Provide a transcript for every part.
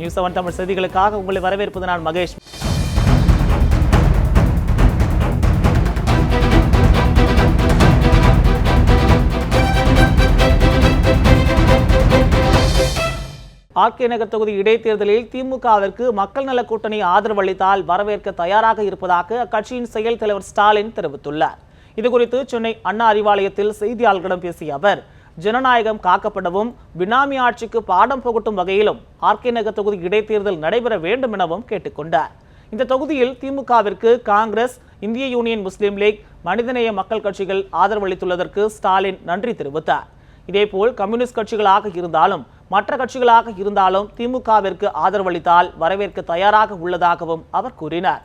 News 7 Tamil செய்திகளுக்காக உங்களை வரவேற்பது நான் மகேஷ். ஆர்கே நகர் தொகுதி இடைத்தேர்தலில் திமுகவிற்கு மக்கள் நல கூட்டணி ஆதரவு அளித்தால் வரவேற்க தயாராக இருப்பதாக அக்கட்சியின் செயல் தலைவர் ஸ்டாலின் தெரிவித்துள்ளார். இதுகுறித்து சென்னை அண்ணா அறிவாலயத்தில் செய்தியாளர்களிடம் பேசிய அவர், ஜனநாயகம் காக்கப்படவும் பினாமி ஆட்சிக்கு பாடம் புகட்டும் வகையிலும் ஆர்கே நகர் தொகுதி இடைத்தேர்தல் நடைபெற வேண்டும் எனவும் கேட்டுக்கொண்டார். இந்த தொகுதியில் திமுகவிற்கு காங்கிரஸ், இந்திய யூனியன் முஸ்லீம் லீக், மனிதநேய மக்கள் கட்சிகள் ஆதரவு அளித்துள்ளதற்கு ஸ்டாலின் நன்றி தெரிவித்தார். இதேபோல் கம்யூனிஸ்ட் கட்சிகளாக இருந்தாலும் மற்ற கட்சிகளாக இருந்தாலும் திமுகவிற்கு ஆதரவளித்தால் வரவேற்க தயாராக உள்ளதாகவும் அவர் கூறினார்.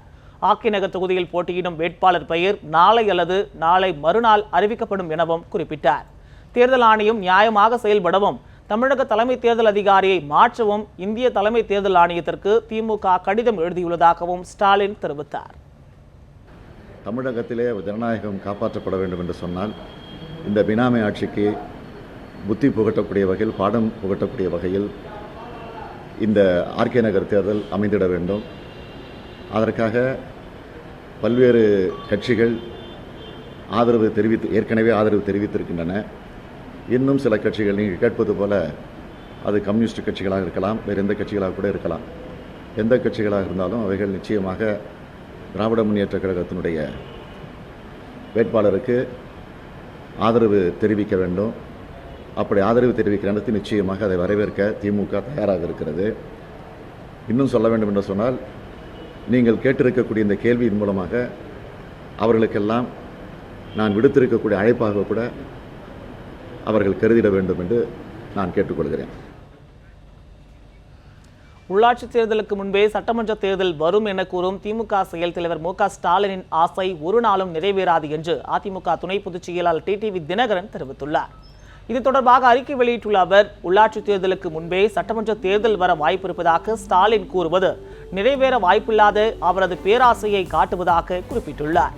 ஆர்கே நகர் தொகுதியில் போட்டியிடும் வேட்பாளர் பெயர் நாளை அல்லது நாளை மறுநாள் அறிவிக்கப்படும் எனவும் குறிப்பிட்டார். தேர்தல் ஆணையம் நியாயமாக செயல்படவும் தமிழக தலைமை தேர்தல் அதிகாரியை மாற்றவும் இந்திய தலைமை தேர்தல் ஆணையத்திற்கு திமுக கடிதம் எழுதியுள்ளதாகவும் ஸ்டாலின் தெரிவித்தார். தமிழகத்திலே ஜனநாயகம் காப்பாற்றப்பட வேண்டும் என்று சொன்னால் இந்த பினாமி ஆட்சிக்கு புத்தி புகட்டக்கூடிய வகையில், பாடம் புகட்டக்கூடிய வகையில் இந்த ஆர்கே நகர் தேர்தல் அமைந்திட வேண்டும். அதற்காக பல்வேறு கட்சிகள் ஏற்கனவே ஆதரவு தெரிவித்திருக்கின்றன. இன்னும் சில கட்சிகள் நீங்கள் கேட்பது போல அது கம்யூனிஸ்ட் கட்சிகளாக இருக்கலாம், வேறு எந்த கட்சிகளாக கூட இருக்கலாம். எந்த கட்சிகளாக இருந்தாலும் அவைகள் நிச்சயமாக திராவிட முன்னேற்ற கழகத்தினுடைய வேட்பாளருக்கு ஆதரவு தெரிவிக்க வேண்டும். அப்படி ஆதரவு தெரிவிக்கிற இடத்தில் நிச்சயமாக அதை வரவேற்க திமுக தயாராக இருக்கிறது. இன்னும் சொல்ல வேண்டும் என்று சொன்னால், நீங்கள் கேட்டிருக்கக்கூடிய இந்த கேள்வியின் மூலமாக அவர்களுக்கெல்லாம் நான் விடுத்திருக்கக்கூடிய அழைப்பாக கூட அவர்கள் கருதிட வேண்டும் என்று நான் கேட்டுக்கொள்கிறேன். உள்ளாட்சி தேர்தலுக்கு முன்பே சட்டமன்ற தேர்தல் வரும் என கூறும் திமுக செயல் தலைவர் மு க ஸ்டாலினின் ஆசை ஒரு நாளும் நிறைவேறாது என்று அதிமுக துணை பொதுச் செயலாளர் டிடிவி தினகரன் தெரிவித்துள்ளார். இது தொடர்பாக அறிக்கை வெளியிட்டுள்ள அவர், உள்ளாட்சி தேர்தலுக்கு முன்பே சட்டமன்ற தேர்தல் வர வாய்ப்பிருப்பதாக ஸ்டாலின் கூறுவது நிறைவேற வாய்ப்பில்லாத அவரது பேராசையை காட்டுவதாக குறிப்பிட்டுள்ளார்.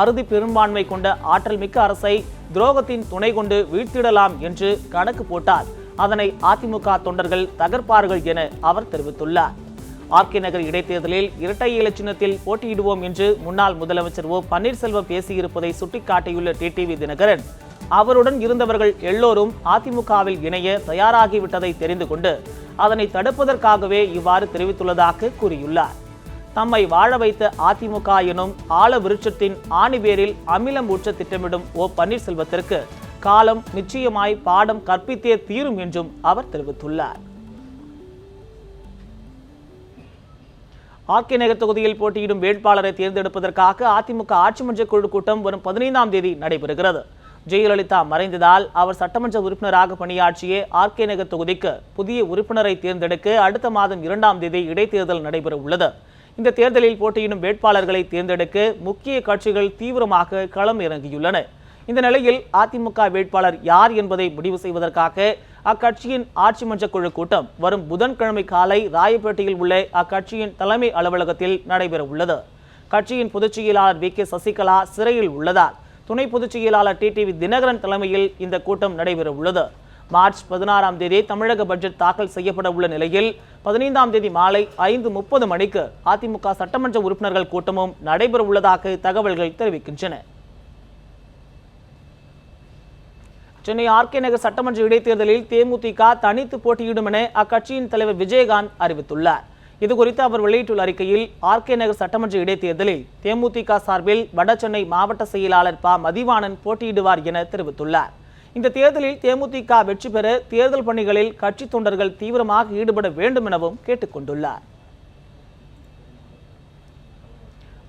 அறுதி பெரும்பான்மை கொண்ட ஆற்றல் மிக்க அரசை துரோகத்தின் துணை கொண்டு வீழ்த்திடலாம் என்று கணக்கு போட்டால் அதனை அதிமுக தொண்டர்கள் தகர்ப்பார்கள் என அவர் தெரிவித்துள்ளார். ஆர்கே நகர் இடைத்தேர்தலில் இரட்டை இலை சின்னத்தில் போட்டியிடுவோம் என்று முன்னாள் முதலமைச்சர் ஓ பன்னீர்செல்வம் பேசியிருப்பதை சுட்டிக்காட்டியுள்ள டிடிவி தினகரன், அவருடன் இருந்தவர்கள் எல்லோரும் அதிமுகவில் இணைய தயாராகிவிட்டதை தெரிந்து கொண்டு அதனை தடுப்பதற்காகவே இவ்வாறு தெரிவித்துள்ளதாக கூறியுள்ளார். தம்மை வாழ வைத்த அதிமுக எனும் ஆழ விருட்சத்தின் ஆணிவேரில் அமிலம் ஊற்ற திட்டமிடும் ஓ பன்னீர்செல்வத்திற்கு காலம் நிச்சயமாய் பாடம் கற்பித்தே தீரும் என்றும் அவர் தெரிவித்துள்ளார். ஆர்கே நகர் தொகுதியில் போட்டியிடும் வேட்பாளரை தேர்ந்தெடுப்பதற்காக அதிமுக ஆட்சிமன்ற குழு கூட்டம் வரும் 15ஆம் தேதி நடைபெறுகிறது. ஜெயலலிதா மறைந்ததால் அவர் சட்டமன்ற உறுப்பினராக பணியாற்றிய ஆர்கே நகர் தொகுதிக்கு புதிய உறுப்பினரை தேர்ந்தெடுக்க அடுத்த மாதம் 2ஆம் தேதி இடைத்தேர்தல் நடைபெற உள்ளது. இந்த தேர்தலில் போட்டியிடும் வேட்பாளர்களை தேர்ந்தெடுக்க முக்கிய கட்சிகள் தீவிரமாக களம் இறங்கியுள்ளன. இந்த நிலையில் அதிமுக வேட்பாளர் யார் என்பதை முடிவு செய்வதற்காக அக்கட்சியின் ஆட்சிமன்ற குழு கூட்டம் வரும் புதன்கிழமை காலை ராயப்பேட்டையில் உள்ள அக்கட்சியின் தலைமை அலுவலகத்தில் நடைபெற உள்ளது. கட்சியின் பொதுச் செயலாளர் வி கே சசிகலா சிறையில் உள்ளதால் துணை பொதுச் செயலாளர் டிடிவி தினகரன் தலைமையில் இந்த கூட்டம் நடைபெற உள்ளது. மார்ச் 16ஆம் தேதி தமிழக பட்ஜெட் தாக்கல் செய்யப்பட உள்ள நிலையில் 15ஆம் தேதி மாலை 5:30 மணிக்கு அதிமுக சட்டமன்ற உறுப்பினர்கள் கூட்டமும் நடைபெற உள்ளதாக தகவல்கள் தெரிவிக்கின்றன. சென்னை ஆர்கே நகர் சட்டமன்ற இடைத்தேர்தலில் தேமுதிக தனித்து போட்டியிடும் என அக்கட்சியின் தலைவர் விஜயகாந்த் அறிவித்துள்ளார். இதுகுறித்து அவர் வெளியிட்டுள்ள அறிக்கையில், ஆர்கே நகர் சட்டமன்ற இடைத்தேர்தலில் தேமுதிக சார்பில் வடசென்னை மாவட்ட செயலாளர் ப மதிவாணன் போட்டியிடுவார் என தெரிவித்துள்ளார். இந்த தேர்தலில் தேமுதிக வெற்றி பெற தேர்தல் பணிகளில் கட்சி தொண்டர்கள் தீவிரமாக ஈடுபட வேண்டும் எனவும் கேட்டுக்கொண்டுள்ளார்.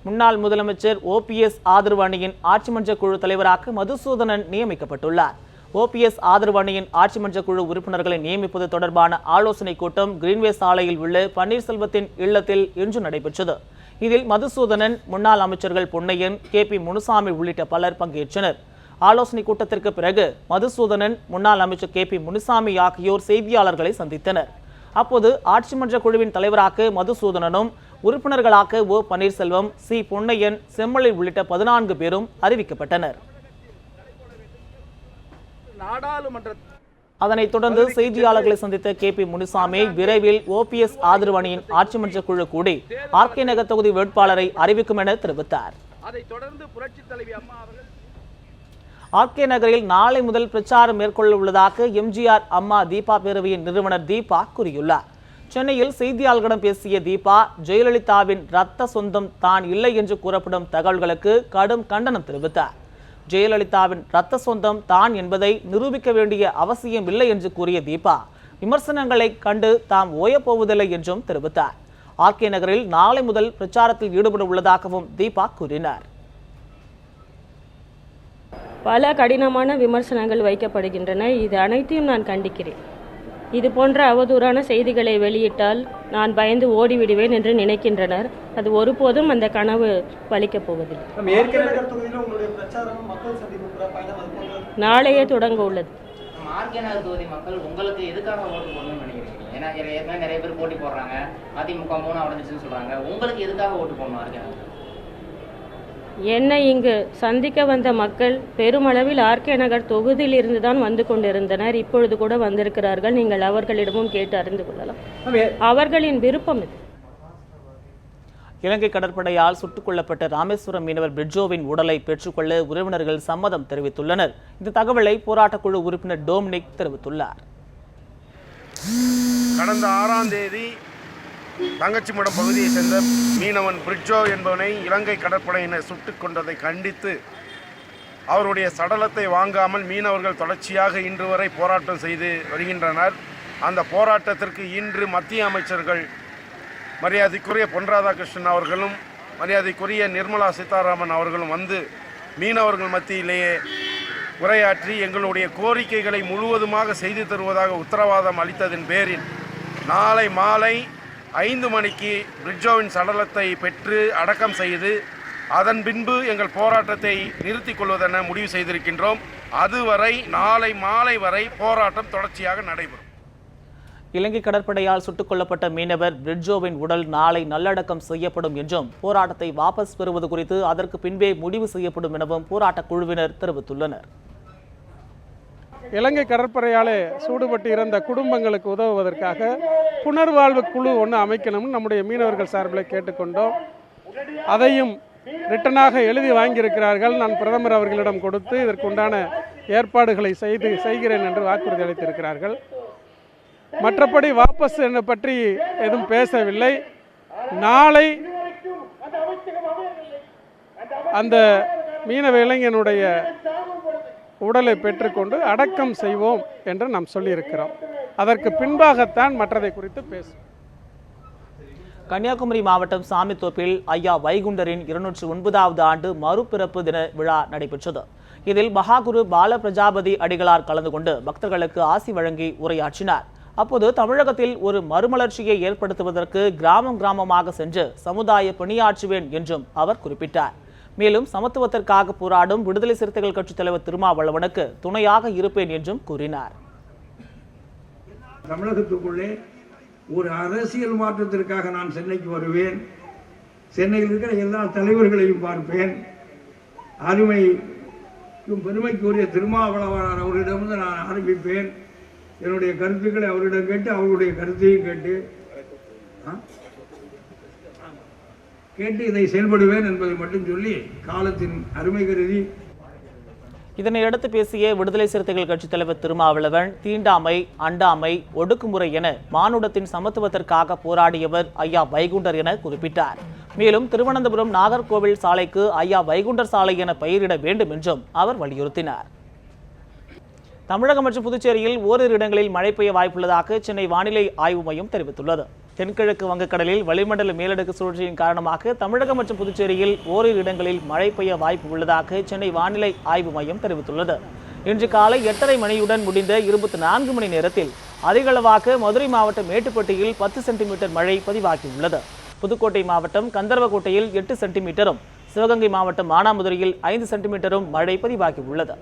முன்னாள் முதலமைச்சர் ஓபிஎஸ் ஆதரவு அணியின் ஆட்சிமன்ற குழு தலைவராக மதுசூதனன் நியமிக்கப்பட்டுள்ளார். ஓபிஎஸ் ஆதரவு அணியின் ஆட்சிமன்ற குழு உறுப்பினர்களை நியமிப்பது தொடர்பான ஆலோசனைக் கூட்டம் கிரீன்வே சாலையில் உள்ள பன்னீர்செல்வத்தின் இல்லத்தில் இன்று நடைபெற்றது. இதில் மதுசூதனன், முன்னாள் அமைச்சர்கள் பொன்னையன், கே.பி. முனுசாமி உள்ளிட்ட பலர் பங்கேற்றனர். ஆலோசனைக் கூட்டத்திற்கு பிறகு மதுசூதனன், முன்னாள் அமைச்சர் கே.பி. முனுசாமி ஆகியோர் செய்தியாளர்களை சந்தித்தனர். அப்போது ஆட்சிமன்ற குழுவின் தலைவராக மதுசூதனனும், உறுப்பினர்களாக ஓ பன்னீர்செல்வம், சி பொன்னையன், செம்மலை உள்ளிட்ட 14 பேரும் அறிவிக்கப்பட்டனர். அதனைத் தொடர்ந்து செய்தியாளர்களை சந்தித்த KP முனுசாமி விரைவில் OPS ஆதரவு அணியின் ஆட்சி மன்ற குழு கூடி RK நகர் தொகுதி வேட்பாளரை அறிவிக்கும் என தெரிவித்தார். அதைத் தொடர்ந்து புரட்சித் தலைவி அம்மா அவர்கள் RK நகரில் நாளை முதல் பிரச்சாரம் மேற்கொள்ள உள்ளதாக MGR அம்மா தீபா பேரவையின் நிறுவனர் தீபா கூறியுள்ளார். சென்னையில் செய்தியாளர்களிடம் பேசிய தீபா, ஜெயலலிதாவின் இரத்த சொந்தம் தான் இல்லை என்று கூறப்படும் தகவல்களுக்கு கடும் கண்டனம் தெரிவித்தார். ஜெயலலிதாவின் இரத்த சொந்தம் தான் என்பதை நிரூபிக்க வேண்டிய அவசியம் இல்லை என்று கூறிய தீபா, விமர்சனங்களை கண்டு தாம் ஓயப்போவதில்லை என்றும் தெரிவித்தார். RK நகரில் நாளை முதல் பிரச்சாரத்தில் ஈடுபட உள்ளதாகவும் தீபா கூறினார். பல கடினமான விமர்சனங்கள் வைக்கப்படுகின்றன. இது அனைத்தையும் நான் கண்டிக்கிறேன். இது போன்ற அவதூறான செய்திகளை வெளியிட்டால் நான் பயந்து ஓடிவிடுவேன் என்று நினைக்கின்றனர். அது ஒருபோதும் அந்த கனவு பலிக்கப் போவதில்லை. நாளையே தொடங்க உள்ளது. RK நகர் தொகுதி மக்கள் உங்களுக்கு எதுக்காக ஓட்டு போடணும்னு நினைக்கிறீங்க? ஏன்னா ஏற்கனவே நிறைய பேர் போட்டி போடுறாங்க, அதிமுக 3 அடைஞ்சிச்சுன்னு சொல்றாங்க. உங்களுக்கு எதுக்காக ஓட்டு போடணும் RK நகர்? என்னை இங்கு சந்திக்க வந்த மக்கள் பெருமளவில் RK நகர் தொகுதியில் இருந்து தான் வந்து கொண்டிருந்தனர். இப்பொழுது கூட வந்திருக்கிறார்கள். நீங்கள் அவர்களிடமும் கேட்டு அறிந்து கொள்ளலாம். அவர்களின் விருப்பம் இது. இலங்கை கடற்படையால் சுட்டுக் கொல்லப்பட்ட ராமேஸ்வரம் மீனவர் பிரிட்ஜோவின் உடலை பெற்றுக்கொள்ள உறவினர்கள் சம்மதம் தெரிவித்துள்ளனர். இந்த தகவலை போராட்டக்குழு உறுப்பினர் டோமினிக் தெரிவித்துள்ளார். கடந்த 6ஆம் தேதி தங்கச்சிமடம் பகுதியை சேர்ந்த மீனவன் பிரிட்ஜோ என்பவனை இலங்கை கடற்படையினர் சுட்டுக் கொண்டதை கண்டித்து அவருடைய சடலத்தை வாங்காமல் மீனவர்கள் தொடர்ச்சியாக இன்று வரை போராட்டம் செய்து வருகின்றனர். அந்த போராட்டத்திற்கு இன்று மத்திய அமைச்சர்கள் மரியாதைக்குரிய பொன் ராதாகிருஷ்ணன் அவர்களும் மரியாதைக்குரிய நிர்மலா சீதாராமன் அவர்களும் வந்து மீனவர்கள் மத்தியிலேயே உரையாற்றி எங்களுடைய கோரிக்கைகளை முழுவதுமாக செய்து தருவதாக உத்தரவாதம் அளித்ததின் பேரில் நாளை மாலை 5 மணிக்கு பிரிட்ஜோவின் சடலத்தை பெற்று அடக்கம் செய்து அதன் பின்பு எங்கள் போராட்டத்தை நிறுத்திக் கொள்வதென முடிவு செய்திருக்கின்றோம். அதுவரை நாளை மாலை வரை போராட்டம் தொடர்ச்சியாக நடைபெறும். இலங்கை கடற்படையால் சுட்டுக் கொல்லப்பட்ட மீனவர் பிரிட்ஜோவின் உடல் நாளை நல்லடக்கம் செய்யப்படும் என்றும் போராட்டத்தை வாபஸ் பெறுவது குறித்து அதற்கு பின்பே முடிவு செய்யப்படும் எனவும் போராட்டக் குழுவினர் தெரிவித்துள்ளனர். இலங்கை கடற்படையாலே சூடுபட்டு இறந்த குடும்பங்களுக்கு உதவுவதற்காக புனர்வாழ்வு குழு ஒன்று அமைக்கணும்னு நம்முடைய மீனவர்கள் சார்பில் கேட்டுக்கொண்டோம். அதையும் ரிட்டனாக எழுதி வாங்கியிருக்கிறார்கள். நான் பிரதமர் அவர்களிடம் கொடுத்து இதற்குண்டான ஏற்பாடுகளை செய்கிறேன் என்று வாக்குறுதி அளித்திருக்கிறார்கள். மற்றபடி வாபஸ் பற்றி எதுவும் பேசவில்லை. நாளை அந்த மீனவ இளைஞனுடைய உடலை பெற்றுக்கொண்டு அடக்கம் செய்வோம் என்று நாம் சொல்லியிருக்கிறோம். அதற்கு பின்பாகத்தான் மற்றதை குறித்து பேசும். கன்னியாகுமரி மாவட்டம் சாமித்தோப்பில் ஐயா வைகுண்டரின் 209வது ஆண்டு மறுபிறப்பு தின விழா நடைபெற்றது. இதில் மகாகுரு பால பிரஜாபதி அடிகளார் கலந்து கொண்டு பக்தர்களுக்கு ஆசி வழங்கி உரையாற்றினார். அப்போது தமிழகத்தில் ஒரு மறுமலர்ச்சியை ஏற்படுத்துவதற்கு கிராமம் கிராமமாக சென்று சமுதாய பணியாற்றுவேன் என்றும் அவர் குறிப்பிட்டார். மேலும் சமத்துவத்திற்காக போராடும் விடுதலை சிறுத்தைகள் கட்சித் தலைவர் திருமாவளவனுக்கு துணையாக இருப்பேன் என்றும் கூறினார். தமிழகத்துக்குள்ளே ஒரு அரசியல் மாற்றத்திற்காக நான் சென்னைக்கு வருவேன். சென்னையில் இருக்கிற எல்லா தலைவர்களையும் பார்ப்பேன். அருமைக்கும் பெருமைக்குரிய திருமாவளவனார் அவரிடமிருந்து நான் ஆரம்பிப்பேன். என்னுடைய கருத்துக்களை அவரிடம் கேட்டு அவருடைய கருத்தையும் கேட்டு இதை செயல்படுவேன் என்பதை மட்டும் சொல்லி காலத்தின் அருமை கருதி. இதனையடுத்து பேசிய விடுதலை சிறுத்தைகள் கட்சித் தலைவர் திருமாவளவன், தீண்டாமை, அண்டாமை, ஒடுக்குமுறை என மானுடத்தின் சமத்துவத்திற்காக போராடியவர் ஐயா வைகுண்டர் என குறிப்பிட்டார். மேலும் திருவனந்தபுரம் நாகர்கோவில் சாலைக்கு ஐயா வைகுண்டர் சாலை என பெயரிட வேண்டும் என்றும் அவர் வலியுறுத்தினார். தமிழகம் மற்றும் புதுச்சேரியில் ஓரிரு இடங்களில் மழை பெய்ய வாய்ப்புள்ளதாக சென்னை வானிலை ஆய்வு மையம் தெரிவித்துள்ளது. தென்கிழக்கு வங்கக்கடலில் வளிமண்டல மேலடுக்கு சுழற்சியின் காரணமாக தமிழகம் மற்றும் புதுச்சேரியில் ஓரிரு இடங்களில் மழை பெய்ய வாய்ப்பு உள்ளதாக சென்னை வானிலை ஆய்வு மையம் தெரிவித்துள்ளது. இன்று காலை 8:30 மணியுடன் முடிந்த 24 மணி நேரத்தில் அதிகளவாக மதுரை மாவட்டம் மேட்டுப்பட்டியில் 10 சென்டிமீட்டர் மழை பதிவாகியுள்ளது. புதுக்கோட்டை மாவட்டம் கந்தர்வக்கோட்டையில் 8 சென்டிமீட்டரும், சிவகங்கை மாவட்டம் மானாமதுரையில் 5 சென்டிமீட்டரும் மழை பதிவாகியுள்ளது.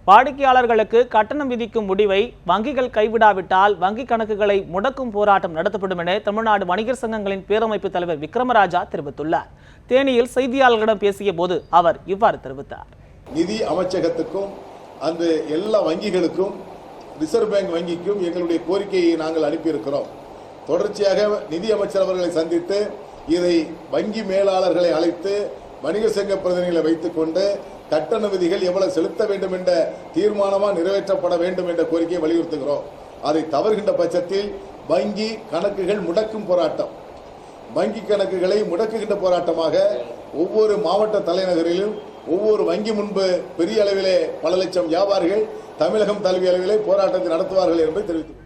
வாடிக்கையாளர்களுக்கு கட்டணம் விதிக்கும் முடிவை வங்கிகள் கைவிடாவிட்டால் வங்கி கணக்குகளை முடக்கும் போராட்டம் நடத்தப்படும் என தமிழ்நாடு வணிகர் சங்கங்களின் பேரமைப்பு தலைவர் விக்ரமராஜா தெரிவித்துள்ளார். தேனியில் செய்தியாளர்களிடம் பேசிய போது அவர் இவ்வாறு தெரிவித்தார். நிதி அமைச்சகத்துக்கும் அந்த எல்லா வங்கிகளுக்கும் ரிசர்வ் பேங்க் வங்கிக்கும் எங்களுடைய கோரிக்கையை நாங்கள் அனுப்பியிருக்கிறோம். தொடர்ச்சியாக நிதி அமைச்சர் அவர்களை சந்தித்து இதை வங்கி மேலாளர்களை அழைத்து வணிக சங்க பிரதிநிதிகளை வைத்துக் கொண்டு கட்டண விதிகள் எவ்வளவு செலுத்த வேண்டும் என்ற தீர்மானமாக நிறைவேற்றப்பட வேண்டும் என்ற கோரிக்கையை வலியுறுத்துகிறோம். அதை தவறுகின்ற பட்சத்தில் வங்கி கணக்குகள் முடக்கும் போராட்டம், வங்கி கணக்குகளை முடக்குகின்ற போராட்டமாக ஒவ்வொரு மாவட்ட தலைநகரிலும் ஒவ்வொரு வங்கி முன்பு பெரிய அளவிலே பல லட்சம் வியாபாரிகள் தமிழகம் தழுவிய அளவிலே போராட்டத்தை நடத்துவார்கள் என்று தெரிவித்துள்ளனர்.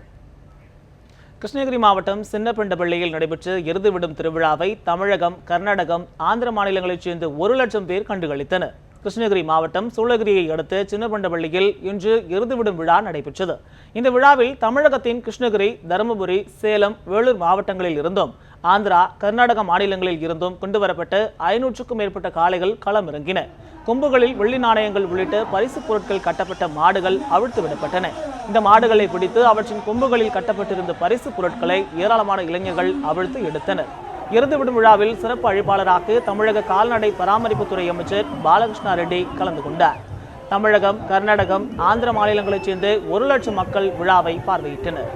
கிருஷ்ணகிரி மாவட்டம் சின்னப்பண்டப்பள்ளியில் நடைபெற்ற எருதுவிடும் திருவிழாவை தமிழகம், கர்நாடகம், ஆந்திர மாநிலங்களைச் சேர்ந்த 1 லட்சம் பேர் கண்டுகளித்தனர். கிருஷ்ணகிரி மாவட்டம் சூளகிரியை அடுத்த சின்னப்பண்டப்பள்ளியில் இன்று எருதுவிடும் விழா நடைபெற்றது. இந்த விழாவில் தமிழகத்தின் கிருஷ்ணகிரி, தருமபுரி, சேலம், வேலூர் மாவட்டங்களில் இருந்தும் ஆந்திரா, கர்நாடக மாநிலங்களில் இருந்தும் கொண்டுவரப்பட்ட 500க்கும் மேற்பட்ட காளைகள் களமிறங்கின. கொம்புகளில் வெள்ளி நாணயங்கள் உள்ளிட்ட பரிசு பொருட்கள் கட்டப்பட்ட மாடுகள் அவிழ்த்து விடப்பட்டன. இந்த மாடுகளை பிடித்து அவற்றின் கொம்புகளில் கட்டப்பட்டிருந்த பரிசு பொருட்களை ஏராளமான இளைஞர்கள் அவிழ்த்து எடுத்தனர். எருதுவிடும் விழாவில் சிறப்பு அழைப்பாளராக தமிழக கால்நடை பராமரிப்புத்துறை அமைச்சர் பாலகிருஷ்ணா ரெட்டி கலந்து கொண்டார். தமிழகம், கர்நாடகம், ஆந்திர மாநிலங்களைச் சேர்ந்த 1 லட்சம் மக்கள் விழாவை பார்வையிட்டனர்.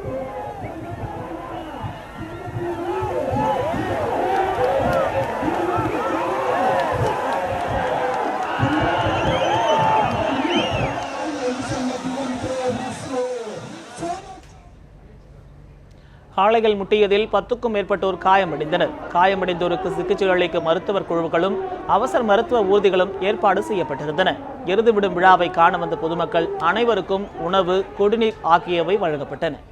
காளைகள் முட்டியதில் 10க்கும் மேற்பட்டோர் காயமடைந்தனர். காயமடைந்தோருக்கு சிகிச்சை அளிக்க மருத்துவர் குழுக்களும் அவசர மருத்துவ ஊர்திகளும் ஏற்பாடு செய்யப்பட்டிருந்தன. எருதுவிடும் விழாவை காண வந்த பொதுமக்கள் அனைவருக்கும் உணவு, குடிநீர் ஆகியவை வழங்கப்பட்டன.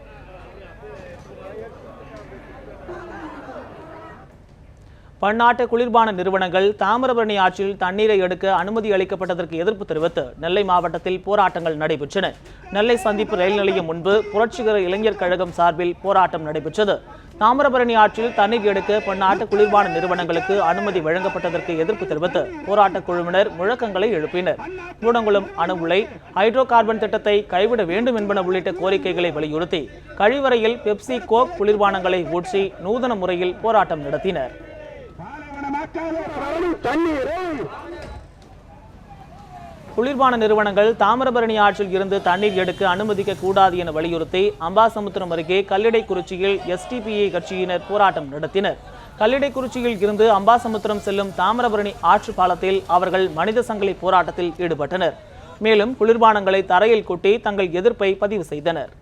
பன்னாட்டு குளிர்பான நிறுவனங்கள் தாமிரபரணி ஆற்றில் தண்ணீரை எடுக்க அனுமதி அளிக்கப்பட்டதற்கு எதிர்ப்பு தெரிவித்து நெல்லை மாவட்டத்தில் போராட்டங்கள் நடைபெற்றன. நெல்லை சந்திப்பு ரயில் நிலையம் முன்பு புரட்சிகர இளைஞர் கழகம் சார்பில் போராட்டம் நடைபெற்றது. தாமிரபரணி ஆற்றில் தண்ணீர் எடுக்க பன்னாட்டு குளிர்பான நிறுவனங்களுக்கு அனுமதி வழங்கப்பட்டதற்கு எதிர்ப்பு தெரிவித்து போராட்ட குழுவினர் முழக்கங்களை எழுப்பினர். கூடங்குளம் அணு உலை, ஹைட்ரோ கார்பன் திட்டத்தை கைவிட வேண்டும் என்பன உள்ளிட்ட கோரிக்கைகளை வலியுறுத்தி கழிவறையில் பெப்சி, கோக் குளிர்பானங்களை ஊற்றி நூதன முறையில் போராட்டம் நடத்தினர். குளிர்பான நிறுவனங்கள் தாமிரபரணி ஆற்றில் இருந்து தண்ணீர் எடுக்க அனுமதிக்க கூடாது என வலியுறுத்தி அம்பாசமுத்திரம் அருகே கல்லிடைக்குறிச்சியில் எஸ்டிபிஐ கட்சியினர் போராட்டம் நடத்தினர். கல்லிடைக்குறிச்சியில் இருந்து அம்பாசமுத்திரம் செல்லும் தாமிரபரணி ஆற்று பாலத்தில் அவர்கள் மனித சங்கிலி போராட்டத்தில் ஈடுபட்டனர். மேலும் குளிர்பானங்களை தரையில் கொட்டி தங்கள் எதிர்ப்பை பதிவு செய்தனர்.